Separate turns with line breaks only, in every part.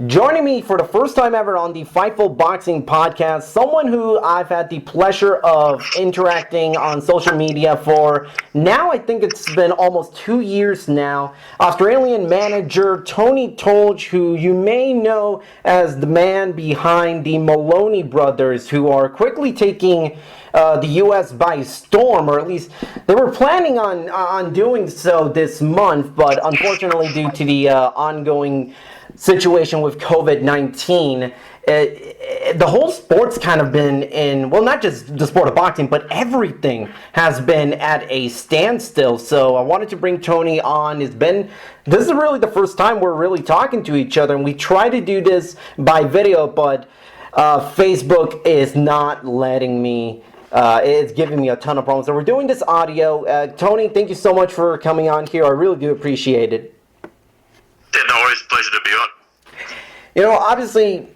Joining me for the first time ever on the Fightful Boxing podcast, someone who I've had the pleasure of interacting on social media for now, I think it's been almost 2 years now. Australian manager Tony Tolj, who you may know as the man behind the Maloney brothers, who are quickly taking the U.S. by storm, or at least they were planning on doing so this month, but unfortunately, due to the ongoing situation with COVID-19, the whole sport's kind of been in, well, not just the sport of boxing, but everything has been at a standstill. So I wanted to bring Tony on. This is really the first time we're really talking to each other, and we try to do this by video, but Facebook is not letting me. It's giving me a ton of problems. So we're doing this audio. Tony, thank you so much for coming on here. I really do appreciate it.
Yeah, no worries. Pleasure to be on.
Obviously,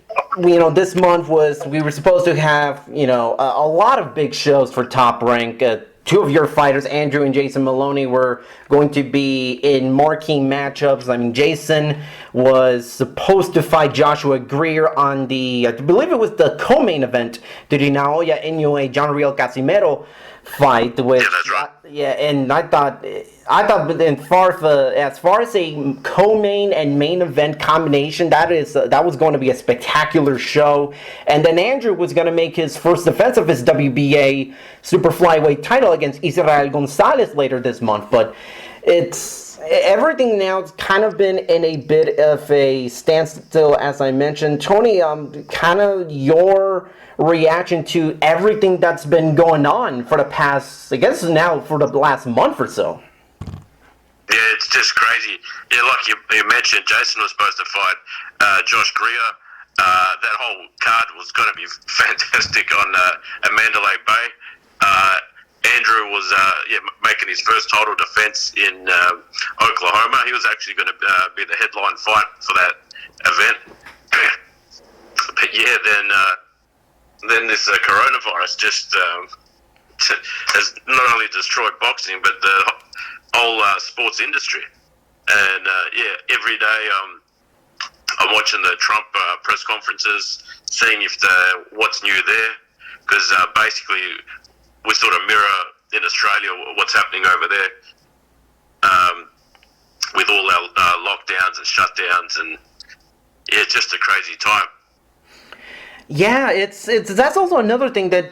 this month we were supposed to have, a lot of big shows for Top Rank. Two of your fighters, Andrew and Jason Maloney, were going to be in marquee matchups. I mean, Jason was supposed to fight Joshua Greer on I believe it was the co-main event to the Naoya Inoue John Riel Casimero fight, which
yeah, that's right.
And I thought as far as a co-main and main event combination, that was going to be a spectacular show. And then Andrew was going to make his first defense of his WBA super flyweight title against Israel Gonzalez later this month. But everything now's kind of been in a bit of a standstill, as I mentioned. Tony, kind of your reaction to everything that's been going on for the past, I guess now for the last month or so.
Yeah, it's just crazy. Yeah, like you mentioned, Jason was supposed to fight Josh Greer. That whole card was going to be fantastic on Mandalay Bay. Andrew was making his first title defense in Oklahoma. He was actually going to be the headline fight for that event. But yeah, then this coronavirus just has not only destroyed boxing, but the whole sports industry. And every day I'm watching the Trump press conferences, seeing if what's new there, because basically we sort of mirror in Australia what's happening over there with all our lockdowns and shutdowns, and it's just a crazy time.
Yeah, that's also another thing that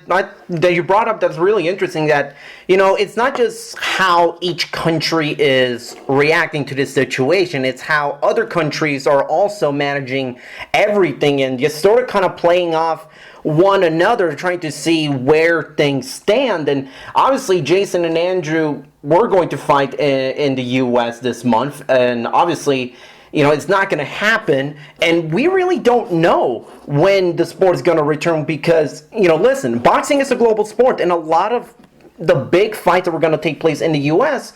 you brought up that's really interesting, that it's not just how each country is reacting to this situation, it's how other countries are also managing everything and just sort of kind of playing off one another, trying to see where things stand. And obviously Jason and Andrew were going to fight in the US this month, and obviously it's not going to happen, and we really don't know when the sport is going to return because, listen, boxing is a global sport, and a lot of the big fights that were going to take place in the U.S.,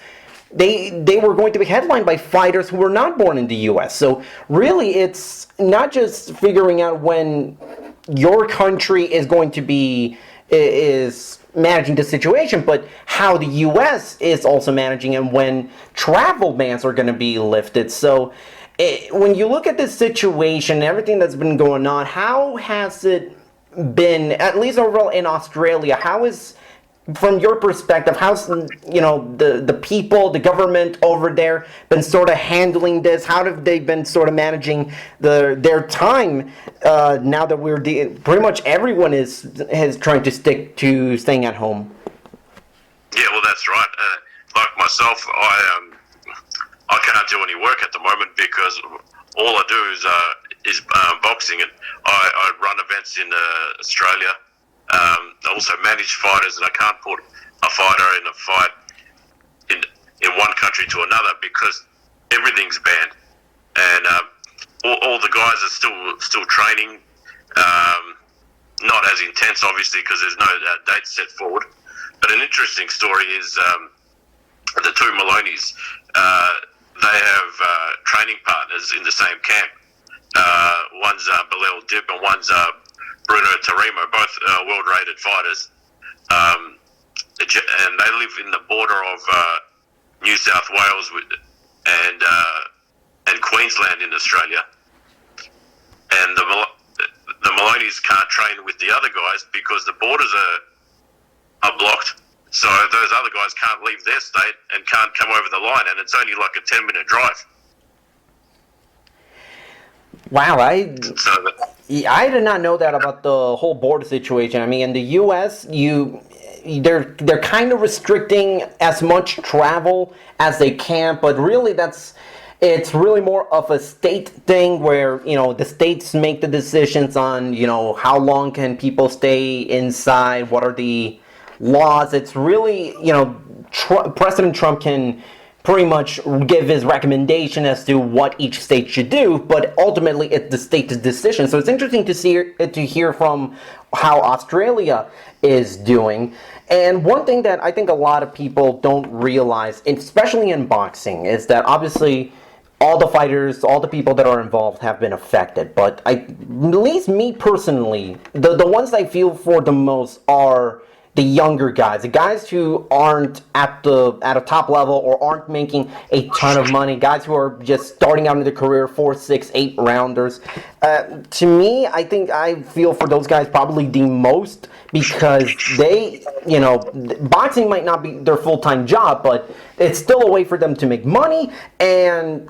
they were going to be headlined by fighters who were not born in the U.S. So really, it's not just figuring out when your country is going to be is managing the situation, but how the U.S. is also managing and when travel bans are going to be lifted. So when you look at this situation, everything that's been going on, how has it been, at least overall in Australia, how is, from your perspective, how's, the people, the government over there been sort of handling this? How have they been sort of managing their time now that pretty much everyone is trying to stick to staying at home?
Yeah, well, that's right. Like myself, I can't do any work at the moment because all I do is boxing, and I run events in Australia. I also manage fighters, and I can't put a fighter in a fight in one country to another because everything's banned, and all the guys are still training, not as intense obviously because there's no dates set forward. But an interesting story is the two Maloneys. They have training partners in the same camp. One's Bilal Dib and one's Bruno Tarimo, both world-rated fighters. And they live in the border of New South Wales and Queensland in Australia. train with the other guys because the borders are blocked. So those other guys can't leave their state and can't come over the line, and it's only like a 10-minute drive.
Wow,
So
I did not know that about the whole border situation. I mean, in the U.S., they're kind of restricting as much travel as they can, but really it's really more of a state thing where, the states make the decisions on, how long can people stay inside, what are the laws. It's really, President Trump can pretty much give his recommendation as to what each state should do, but ultimately it's the state's decision. So it's interesting to hear from how Australia is doing. And one thing that I think a lot of people don't realize, especially in boxing, is that obviously all the fighters, all the people that are involved have been affected. But at least me personally, the ones I feel for the most are the younger guys, the guys who aren't at a top level or aren't making a ton of money, guys who are just starting out in their career, 4, 6, 8 rounders. To me, I think I feel for those guys probably the most because they, boxing might not be their full-time job, but it's still a way for them to make money. And,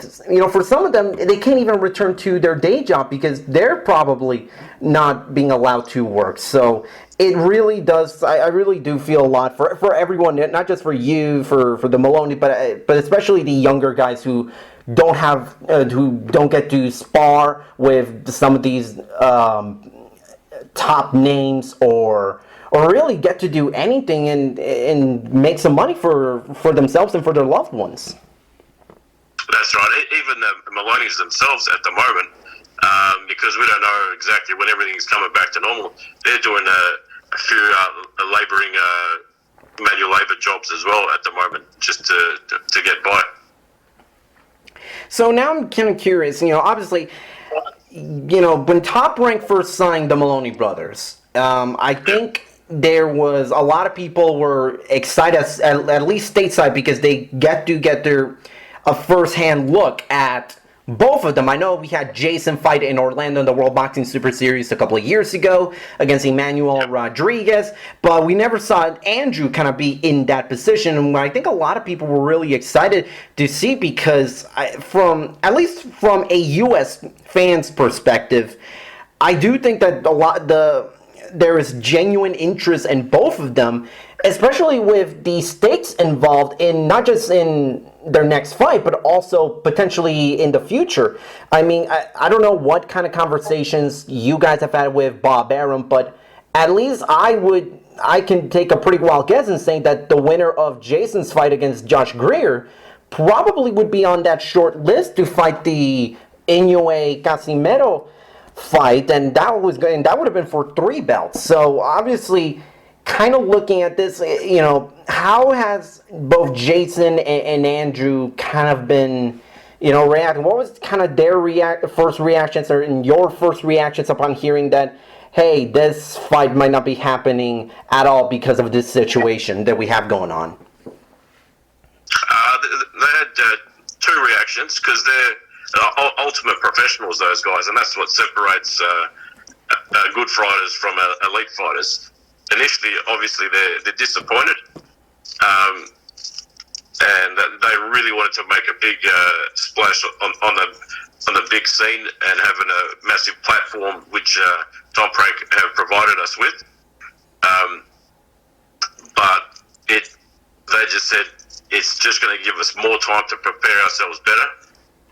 for some of them, they can't even return to their day job because they're probably not being allowed to work. So it really does. I really do feel a lot for everyone, not just for you, for the Maloney, but especially the younger guys who don't get to spar with some of these top names or really get to do anything and make some money for themselves and for their loved ones.
That's right. Even the Maloney's themselves at the moment, because we don't know exactly when everything's coming back to normal, they're doing a few labouring manual labour jobs as well at the moment, just to get by.
So now I'm kind of curious. Obviously, when Top Rank first signed the Maloney brothers, I think there was a lot of people were excited, at least stateside, because they get a first-hand look at both of them. I know we had Jason fight in Orlando in the World Boxing Super Series a couple of years ago against Emmanuel Rodriguez, but we never saw Andrew kind of be in that position. And I think a lot of people were really excited to see because, at least from a U.S. fan's perspective, I do think that there is genuine interest in both of them, especially with the stakes involved in not just in their next fight, but also potentially in the future. I mean, I don't know what kind of conversations you guys have had with Bob Arum, but at least I can take a pretty wild guess in saying that the winner of Jason's fight against Josh Greer probably would be on that short list to fight the Inoue Casimero fight, and that would have been for 3 belts. So obviously, kind of looking at this, how has both Jason and Andrew kind of been, reacting? What was kind of their first reactions, or in your first reactions upon hearing that, hey, this fight might not be happening at all because of this situation that we have going on?
They had 2 reactions because they're ultimate professionals, those guys, and that's what separates good fighters from elite fighters. Initially, obviously, they're disappointed, and they really wanted to make a big splash on the big scene and having a massive platform, which Tom Prank have provided us with. But they just said it's just going to give us more time to prepare ourselves better,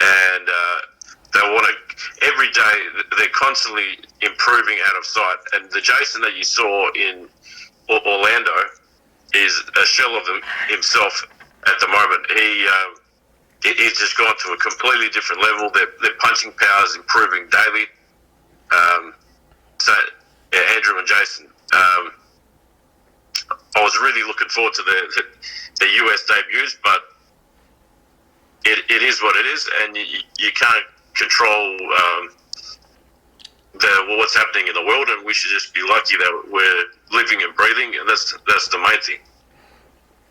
and they want to, every day, they're constantly improving out of sight. And the Jason that you saw in Orlando is a shell of himself at the moment. He's just gone to a completely different level. Their punching power is improving daily. Andrew and Jason, I was really looking forward to the US debuts, but it is what it is, and you can't control what's happening in the world, and we should just be lucky that we're living and breathing, and that's the main thing.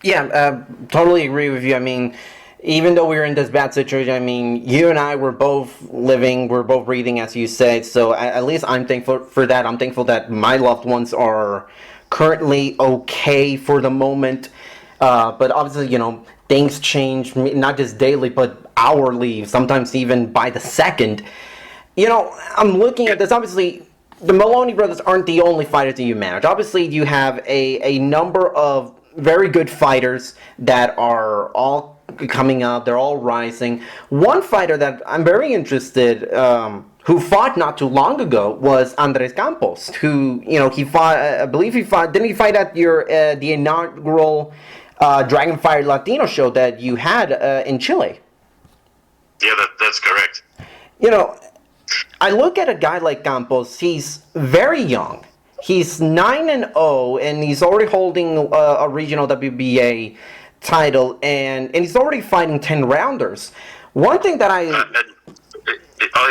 Yeah, totally agree with you. I mean, even though we're in this bad situation, I mean, you and I were both living, we're both breathing, as you said. So at least I'm thankful for that. I'm thankful that my loved ones are currently okay for the moment. But obviously, things change, not just daily, but hourly, sometimes even by the second. I'm looking at this. Obviously, the Maloney brothers aren't the only fighters that you manage. Obviously, you have a number of very good fighters that are all coming up. They're all rising. One fighter that I'm very interested, who fought not too long ago, was Andres Campos. Who, he fought. I believe he fought. Didn't he fight at the inaugural Dragonfire Latino show that you had in Chile?
Yeah, that's correct.
I look at a guy like Campos. He's very young. He's 9-0, and he's already holding a regional WBA title, and he's already fighting 10-rounders. One thing that
I'll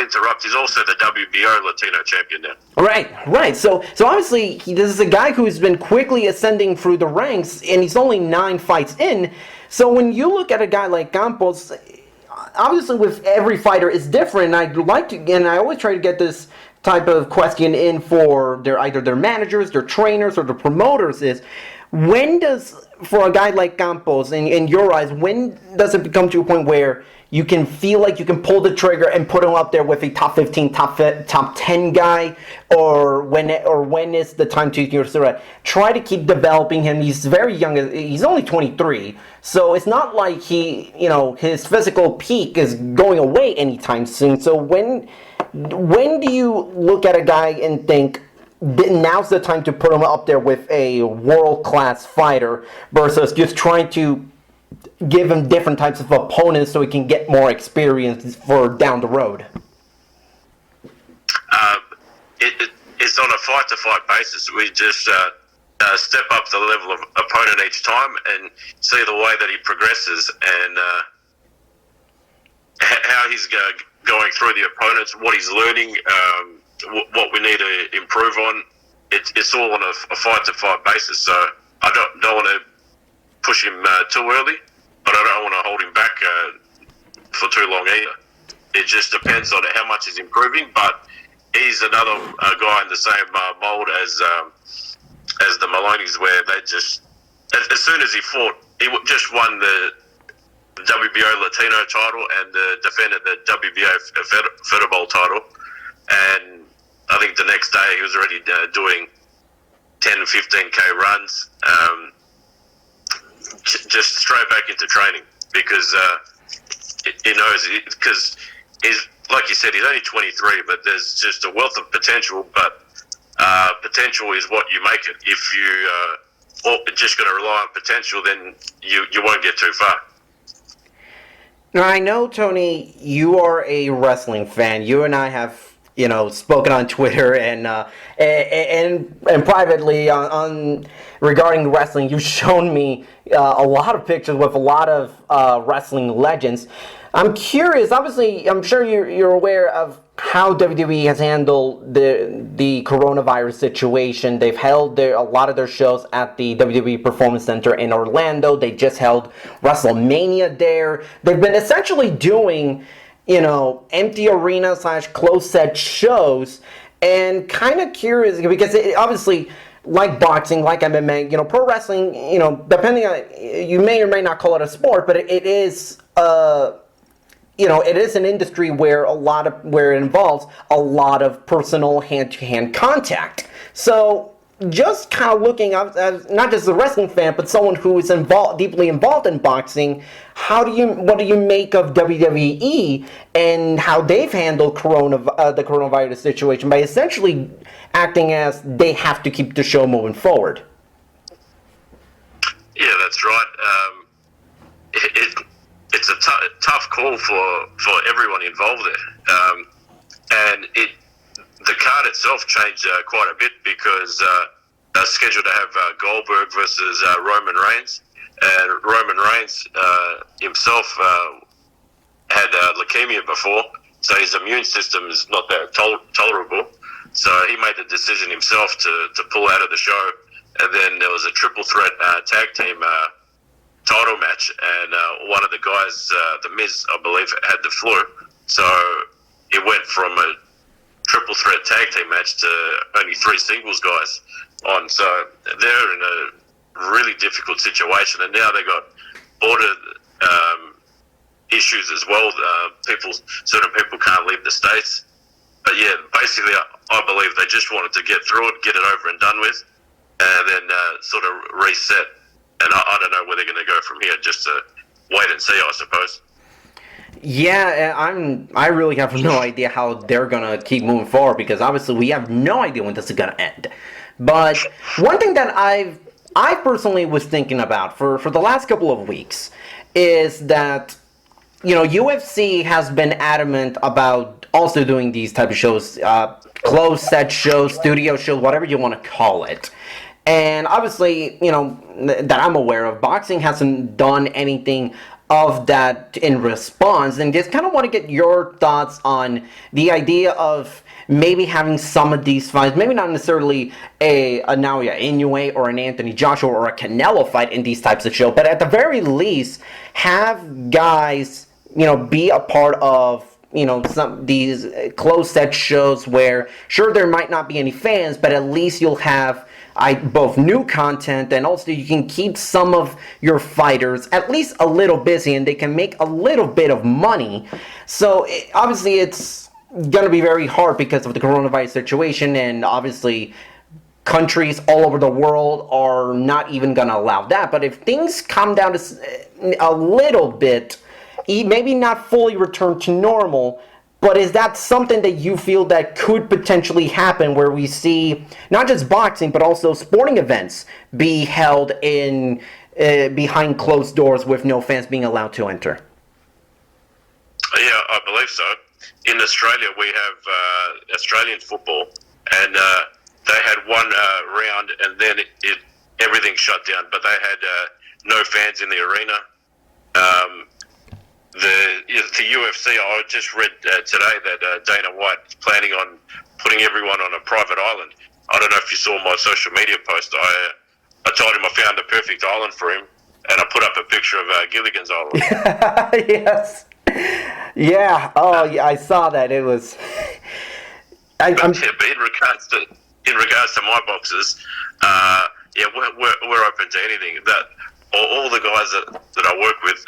interrupt. He's also the WBO Latino champion now.
Right. So obviously, this is a guy who's been quickly ascending through the ranks, and he's only 9 fights in. So when you look at a guy like Campos, obviously with every fighter is different, and I always try to get this type of question in for either their managers, their trainers, or the promoters, is for a guy like Campos, in your eyes, when does it become to a point where you can feel like you can pull the trigger and put him up there with a top 15, top 10 guy, or when is the time to sort of try to keep developing him? He's very young. He's only 23, so it's not like his physical peak is going away anytime soon. So when do you look at a guy and think, now's the time to put him up there with a world-class fighter, versus just trying to give him different types of opponents so he can get more experience for down the road?
It's on a fight-to-fight basis. We just step up the level of opponent each time and see the way that he progresses and how he's going through the opponents, what he's learning, what we need to improve on. It's all on a fight-to-fight basis, so I don't want to push him too early, but I don't want to hold him back for too long either. It just depends on how much he's improving, but he's another guy in the same mold as the Maloneys, where they just, as soon as he fought, he just won the WBO Latino title and defended the WBO Federal Bowl title, and I think the next day he was already doing 10 and 15K runs, just straight back into training, because he knows, because he's, like you said, he's only 23, but there's just a wealth of potential, but potential is what you make it. If you just going to rely on potential, then you won't get too far.
Now, I know, Tony, you are a wrestling fan. You and I have, spoken on Twitter and privately on regarding wrestling. You've shown me a lot of pictures with a lot of wrestling legends. I'm curious. Obviously, I'm sure you're aware of how WWE has handled the coronavirus situation. They've held a lot of their shows at the WWE Performance Center in Orlando. They just held WrestleMania there. They've been essentially doing, empty arena / closed set shows, and kind of curious because obviously, like boxing, like MMA, pro wrestling, depending on, you may or may not call it a sport, but it is it is an industry where it involves a lot of personal hand-to-hand contact. So just kind of looking up as not just a wrestling fan, but someone who is deeply involved in boxing, what do you make of WWE and how they've handled the coronavirus situation by essentially acting as they have to keep the show moving forward?
Yeah, that's right. It's a tough call for everyone involved there, and the card itself changed quite a bit because they're scheduled to have Goldberg versus Roman Reigns, and Roman Reigns himself had leukemia before, so his immune system is not that tolerable. So he made the decision himself to pull out of the show, and then there was a triple threat tag team title match, and one of the guys, the Miz, I believe, had the flu, so it went from a triple threat tag team match to only 3 singles guys on. So they're in a really difficult situation, and now they got border issues as well. Certain people can't leave the States. But yeah, basically, I believe they just wanted to get through it, get it over and done with, and then sort of reset. And I don't know where they're going to go from here. Just to wait and see, I suppose.
Yeah, I really have no idea how they're gonna keep moving forward, because obviously we have no idea when this is gonna end. But one thing that I personally was thinking about for the last couple of weeks is that, you know, UFC has been adamant about also doing these type of shows, closed set shows, studio shows, whatever you want to call it. And obviously, you know, that I'm aware of, boxing hasn't done anything of that in response, and just kind of want to get your thoughts on the idea of maybe having some of these fights, maybe not necessarily a Naoya Inoue or an Anthony Joshua or a Canelo fight in these types of shows, but at the very least, have guys, you know, be a part of, you know, some these closed set shows where, sure, there might not be any fans, but at least you'll have both new content, and also you can keep some of your fighters at least a little busy, and they can make a little bit of money. So obviously it's going to be very hard because of the coronavirus situation, and obviously countries all over the world are not even going to allow that. But if things come down to a little bit, maybe not fully return to normal, but is that something that you feel that could potentially happen, where we see not just boxing but also sporting events be held in behind closed doors with no fans being allowed to enter?
Yeah, I believe so. In Australia, we have Australian football, and they had one round, and then everything shut down. But they had no fans in the arena. The UFC, I just read today that Dana White is planning on putting everyone on a private island. I don't know if you saw my social media post. I told him I found the perfect island for him, and I put up a picture of Gilligan's Island.
Yes. Yeah. Oh, yeah. I saw that. It was.
But in regards to my boxes, yeah, we're open to anything. That all the guys that I work with,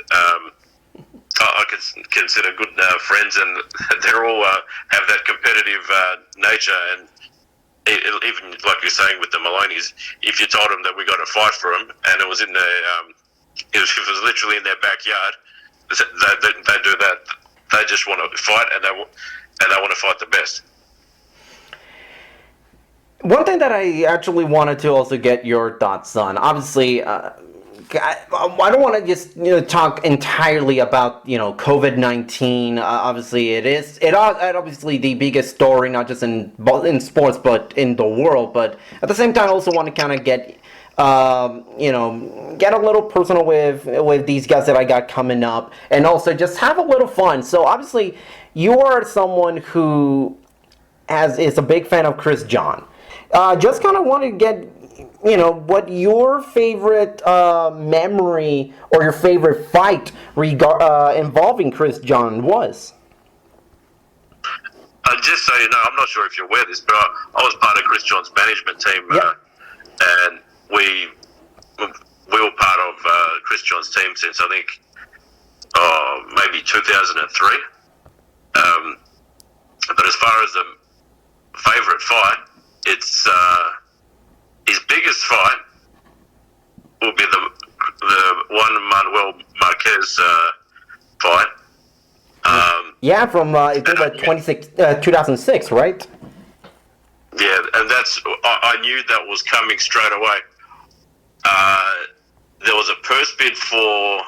I consider good friends, and they're all have that competitive nature. And even like you're saying with the Maloney's, if you told them that we got a fight for them, and it was in it was literally in their backyard, they do that. They just want to fight, and they want to fight the best.
One thing that I actually wanted to also get your thoughts on, obviously. I don't want to just talk entirely about COVID-19. Obviously, it's obviously the biggest story, not just in sports but in the world. But at the same time, I also want to kind of get get a little personal with these guys that I got coming up, and also just have a little fun. So obviously, you are someone who is a big fan of Chris John. Just kind of want to get what your favorite memory or your favorite fight involving Chris John was.
Just so you know, I'm not sure if you're aware of this, but I was part of Chris John's management team,
yep.
And we were part of Chris John's team since I think maybe 2003. But as far as the favorite fight, it's his biggest fight will be the one Manuel Marquez fight.
Yeah, from I think about 2006, right?
Yeah, and I knew that was coming straight away. There was a purse bid for,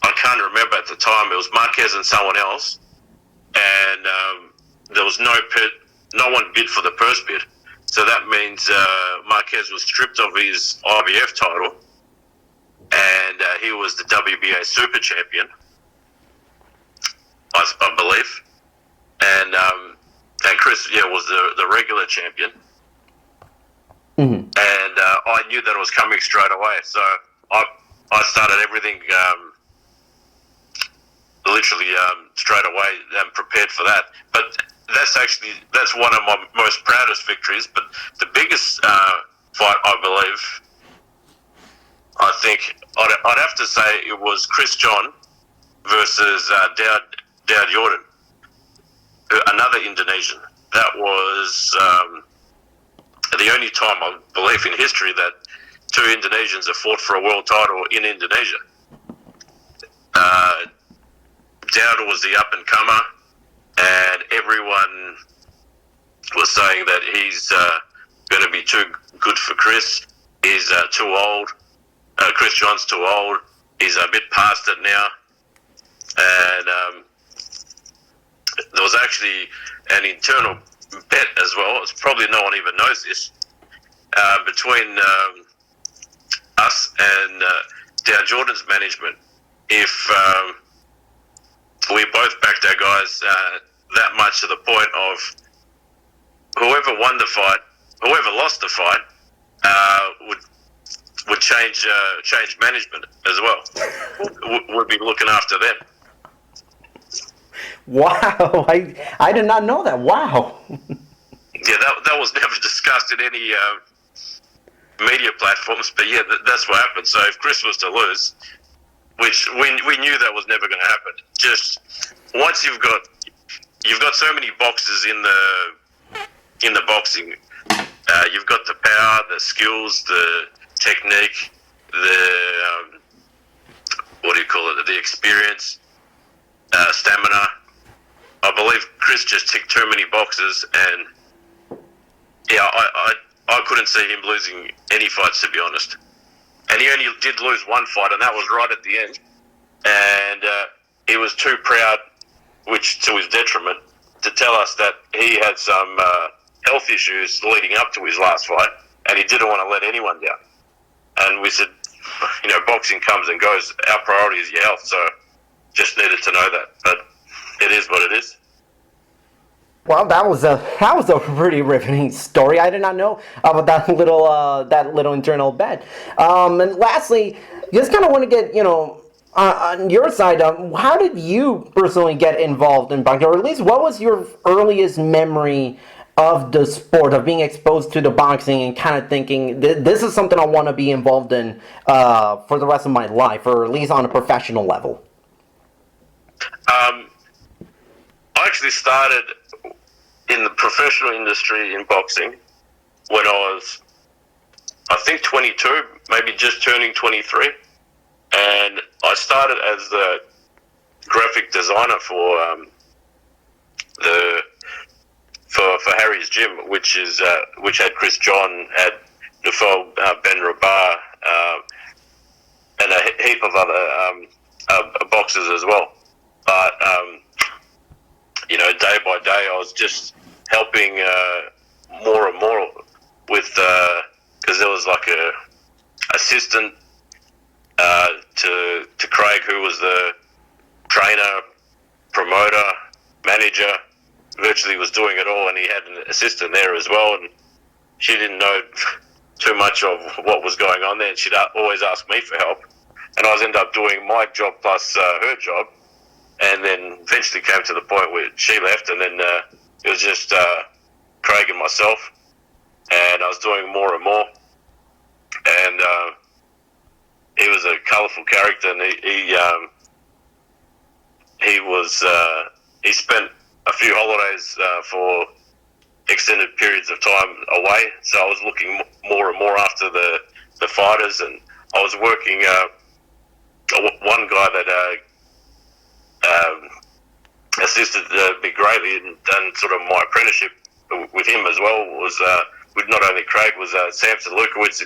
I can't remember at the time, it was Marquez and someone else, and there was no one bid for the purse bid. So that means Marquez was stripped of his IBF title, and he was the WBA Super Champion, I believe, and Chris, was the regular champion. Mm-hmm. And I knew that it was coming straight away, so I I started everything literally straight away and prepared for that. But that's one of my most proudest victories. But the biggest fight, I believe, I think I'd have to say it was Chris John versus Daud Yordan, another Indonesian. That was the only time, I believe, in history that two Indonesians have fought for a world title in Indonesia. Daud was the up-and-comer, and everyone was saying that he's going to be too good for Chris. He's too old. Chris John's too old. He's a bit past it now. And there was actually an internal bet as well. It's probably no one even knows this, between us and Daud Yordan's management. If we both backed our guys that much, to the point of whoever won the fight, whoever lost the fight, would change management as well. Would be looking after them.
Wow, I did not know that. Wow.
Yeah, that was never discussed in any media platforms, but yeah, that's what happened. So if Chris was to lose, which we knew that was never going to happen, just once you've got so many boxes in the boxing, you've got the power, the skills, the technique, the the experience, stamina. I believe Chris just ticked too many boxes, and yeah, I couldn't see him losing any fights, to be honest. And he only did lose one fight, and that was right at the end. And he was too proud, which to his detriment, to tell us that he had some health issues leading up to his last fight, and he didn't want to let anyone down. And we said, boxing comes and goes. Our priority is your health, so just needed to know that. But it is what it is.
Well, that was a pretty riveting story. I did not know about that little internal bet. And lastly, just kind of want to get on your side. How did you personally get involved in boxing, or at least what was your earliest memory of the sport, of being exposed to the boxing and kind of thinking this is something I want to be involved in for the rest of my life, or at least on a professional level?
I actually started in the professional industry in boxing when I was, I think, 22, maybe just turning 23. And I started as the graphic designer for for Harry's Gym, which had Chris John, had Nufel Ben Rabar, and a heap of other boxers as well. But day by day, I was just helping more and more with, because there was like a assistant to Craig, who was the trainer, promoter, manager, virtually was doing it all, and he had an assistant there as well, and she didn't know too much of what was going on there, and she'd always ask me for help, and I was ended up doing my job plus her job, and then eventually came to the point where she left, and then it was just Craig and myself, and I was doing more and more, and he was a colourful character, and he spent a few holidays for extended periods of time away, so I was looking more and more after the fighters, and I was working, one guy that assisted me greatly and done sort of my apprenticeship with him as well was, with not only Craig, was Samson Lukowitz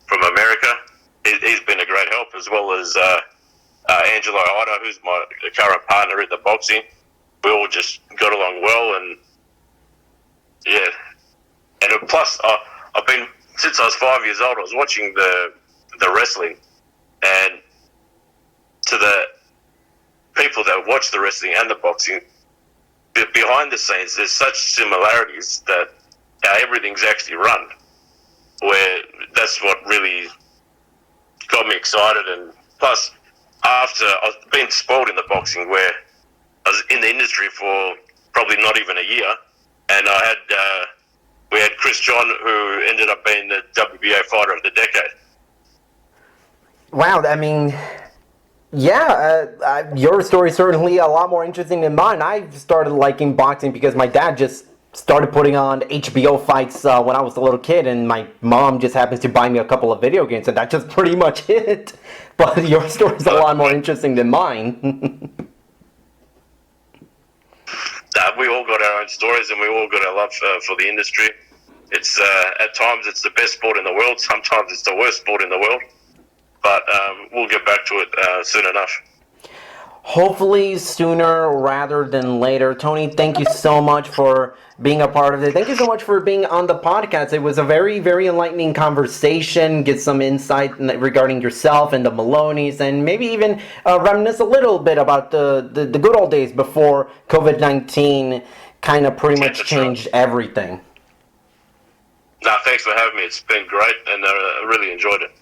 from America. He's been a great help, as well as Angelo Ida, who's my current partner in the boxing. We all just got along well, and yeah. And plus, I've been, since I was 5 years old, I was watching the wrestling, and to the people that watch the wrestling and the boxing, behind the scenes, there's such similarities that everything's actually run, where that's what really got me excited, and Plus, after I've been spoiled in the boxing, where I was in the industry for probably not even a year, and we had Chris John, who ended up being the WBA fighter of the decade.
Wow, I mean, yeah, your story is certainly a lot more interesting than mine. I started liking boxing because my dad just started putting on HBO fights when I was a little kid, and my mom just happens to buy me a couple of video games, and that's just pretty much it. But your story is a lot more interesting than mine.
We all got our own stories, and we all got our love for the industry. It's at times it's the best sport in the world. Sometimes it's the worst sport in the world. But we'll get back to it soon enough.
Hopefully sooner rather than later. Tony, thank you so much for being a part of it. Thank you so much for being on the podcast. It was a very, very enlightening conversation. Get some insight regarding yourself and the Maloneys, and maybe even reminisce a little bit about the good old days before COVID-19 kind of pretty much changed everything.
No, thanks for having me. It's been great, and I really enjoyed it.